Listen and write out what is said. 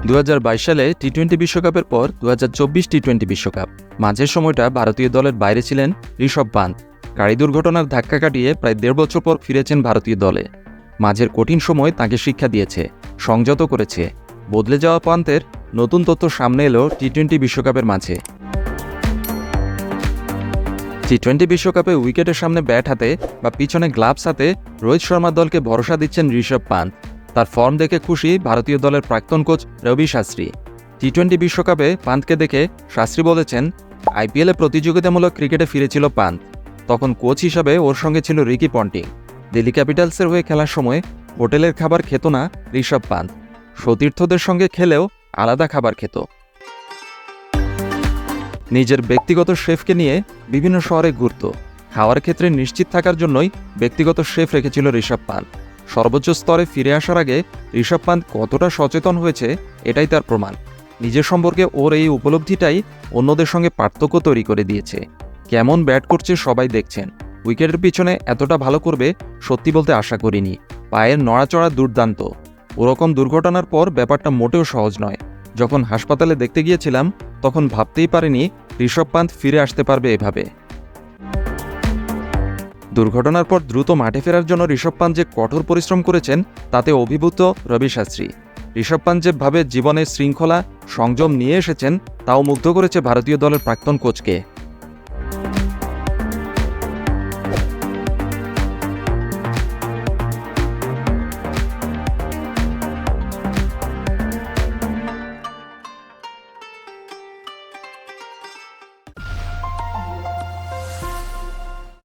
2022 সালে টি-20 বিশ্বকাপের পর 2024 টি-20 বিশ্বকাপ মাঝের সময়টা ভারতীয় দলের বাইরে ছিলেন ঋষভ পান্ত। গাড়ি দুর্ঘটনার ধাক্কা কাটিয়ে প্রায় 1.5 বছর পর ফিরেছেন ভারতীয় দলে। মাঝের কঠিন সময় তাঁকে শিক্ষা দিয়েছে, সংযত করেছে। বদলে যাওয়া পান্তের নতুন তথ্য সামনে এলো টি-20 বিশ্বকাপের মাঝে। টি-20 বিশ্বকাপে উইকেটের সামনে ব্যাট হাতে বা পিছনে গ্লাভস হাতে রোহিত শর্মার দলকে ভরসা দিচ্ছেন ঋষভ পান্ত। তার ফর্ম দেখে খুশি ভারতীয় দলের প্রাক্তন কোচ রবি শাস্ত্রী। টি-20 বিশ্বকাপে পান্তকে দেখে শাস্ত্রী বলেছেন, আইপিএলে প্রতিযোগিতামূলক ক্রিকেটে ফিরেছিল পান্ত। তখন কোচ হিসাবে ওর সঙ্গে ছিল রিকি পন্টিং। দিল্লি ক্যাপিটালসের হয়ে খেলার সময় হোটেলের খাবার খেত না ঋষভ পান্ত। সতীর্থদের সঙ্গে খেলেও আলাদা খাবার খেত। নিজের ব্যক্তিগত শেফকে নিয়ে বিভিন্ন শহরে ঘুরত। খাওয়ার ক্ষেত্রে নিশ্চিত থাকার জন্যই ব্যক্তিগত শেফ রেখেছিল ঋষভ পান্ত। সর্বোচ্চ স্তরে ফিরে আসার আগে ঋষভ পান্ত কতটা সচেতন হয়েছে এটাই তার প্রমাণ। নিজের সম্পর্কে ওর এই উপলব্ধিটাই অন্যদের সঙ্গে পার্থক্য তৈরি করে দিয়েছে। কেমন ব্যাট করছে সবাই দেখছেন। উইকেটের পিছনে এতটা ভালো করবে সত্যি বলতে আশা করিনি। পায়ের নড়াচড়া দুর্দান্ত। ওরকম দুর্ঘটনার পর ব্যাপারটা মোটেও সহজ নয়। যখন হাসপাতালে দেখতে গিয়েছিলাম তখন ভাবতেই পারিনি ঋষভ পান্ত ফিরে আসতে পারবে এভাবে। দুর্ঘটনার পর দ্রুত মাঠে ফেরার জন্য ঋষভ পান্ত যে কঠোর পরিশ্রম করেছেন তাতে অভিভূত রবি শাস্ত্রী। ঋষভ পান্ত যেভাবে জীবনের শৃঙ্খলা সংযম নিয়ে এসেছেন তাও মুগ্ধ করেছে ভারতীয় দলের প্রাক্তন কোচকে।